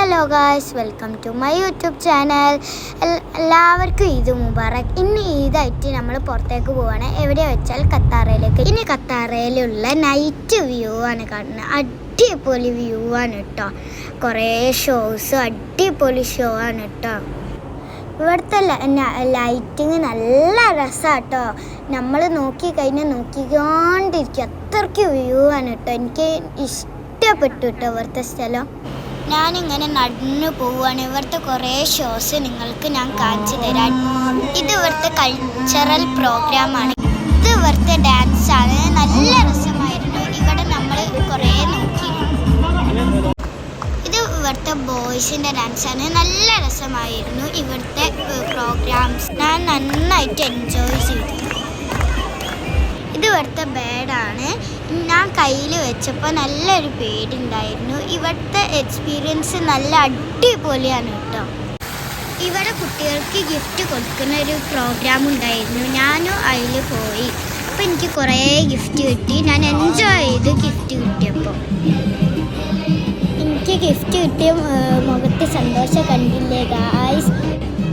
Hello guys, welcome to my YouTube channel. എല്ലാവർക്കും ഈദ് മുബാറക്. ഇന്ന് ഈദായിട്ട് നമ്മൾ പുറത്തേക്ക് പോവാണ്. എവിടെ വെച്ചാൽ ഖത്താറയിലേക്ക്. ഇനി ഖത്താറയിലുള്ള നൈറ്റ് വ്യൂ ആണ് കാണുന്നത്. അടിപൊളി വ്യൂ ആണ് കേട്ടോ. കുറേ ഷോസ്, അടിപൊളി ഷോ ആണ് കേട്ടോ. ഇവിടുത്തെ ലൈറ്റിങ് നല്ല രസമാണ് കേട്ടോ. നമ്മൾ നോക്കിക്കഴിഞ്ഞാൽ നോക്കിക്കൊണ്ടിരിക്കും, അത്രയ്ക്ക് വ്യൂ ആണ് കേട്ടോ. എനിക്ക് ഇഷ്ടപ്പെട്ടു കേട്ടോ ഇവിടുത്തെ സ്ഥലം. ഞാനിങ്ങനെ നടന്നു പോവുകയാണ്. ഇവിടുത്തെ കുറേ ഷോസ് നിങ്ങൾക്ക് ഞാൻ കാണിച്ചു തരാം. ഇത് ഇവിടുത്തെ കൾച്ചറൽ പ്രോഗ്രാമാണ്. ഇത് ഇവിടുത്തെ ഡാൻസാണ്. നല്ല രസമായിരുന്നു. ഇവിടെ നമ്മൾ കുറേ നോക്കി. ഇത് ഇവിടുത്തെ ബോയ്സിൻ്റെ ഡാൻസാണ്. നല്ല രസമായിരുന്നു ഇവിടുത്തെ പ്രോഗ്രാംസ്. ഞാൻ നന്നായിട്ട് എൻജോയ് ചെയ്തു. ഇത് ഇവിടുത്തെ ബേഡാണ്. ഞാൻ കയ്യിൽ വെച്ചപ്പോൾ നല്ലൊരു പേടിയുണ്ടായിരുന്നു. ഇവിടുത്തെ എക്സ്പീരിയൻസ് നല്ല അടിപൊളിയാണ് കേട്ടോ. ഇവിടെ കുട്ടികൾക്ക് ഗിഫ്റ്റ് കൊടുക്കുന്ന ഒരു പ്രോഗ്രാം ഉണ്ടായിരുന്നു. ഞാനും അതിൽ പോയി. അപ്പോൾ എനിക്ക് കുറേ ഗിഫ്റ്റ് കിട്ടി. ഞാൻ എൻജോയ് ചെയ്ത് ഗിഫ്റ്റ് കിട്ടിയപ്പോൾ. എനിക്ക് ഗിഫ്റ്റ് കിട്ടിയ മുഖത്ത് സന്തോഷം കണ്ടില്ലേ ഗായ്സ്.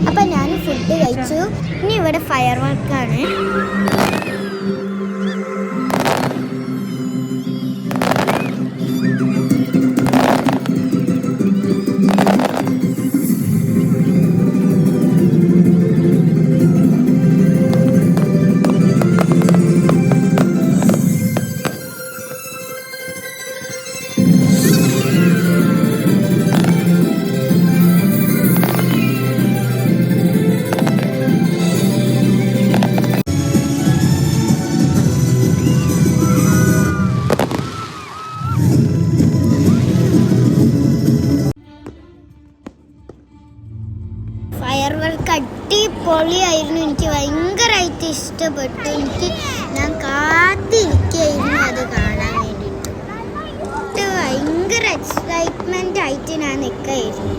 അപ്പം ഞാൻ ഫുഡ് കഴിച്ചു. ഇനി ഇവിടെ ഫയർ വർക്കാണ്. ഫയർ വർക്ക് അടിപൊളിയായിരുന്നു. എനിക്ക് ഭയങ്കരമായിട്ട് ഇഷ്ടപ്പെട്ടു. ഞാൻ കാത്തിരിക്കുകയായിരുന്നു അത് കാണാൻ വേണ്ടിയിട്ട്. ഭയങ്കര എക്സൈറ്റ്മെൻ്റ് ആയിട്ട് ഞാൻ നിൽക്കുകയായിരുന്നു.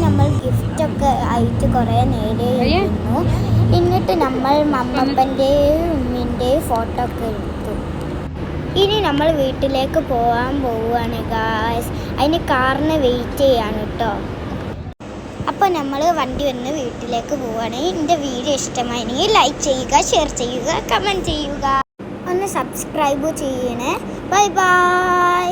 നമ്മൾ ഗിഫ്റ്റൊക്കെ ആയിട്ട് കുറേ നേടിയിരുന്നു. എന്നിട്ട് നമ്മൾ മമ്മപ്പൻ്റെയും ഉമ്മിൻ്റെയും ഫോട്ടോ ഒക്കെ എടുത്തു. ഇനി നമ്മൾ വീട്ടിലേക്ക് പോവുകയാണ് ഗായ്സ്. അതിന് കാറിന് വെയിറ്റ് ചെയ്യാണ് കേട്ടോ. അപ്പോൾ നമ്മൾ വണ്ടി വന്ന് വീട്ടിലേക്ക് പോവുകയാണ്. എൻ്റെ വീഡിയോ ഇഷ്ടമായെങ്കിൽ ലൈക്ക് ചെയ്യുക, ഷെയർ ചെയ്യുക, കമൻറ്റ് ചെയ്യുക. ഒന്ന് സബ്സ്ക്രൈബ് ചെയ്യണേ. Bye bye.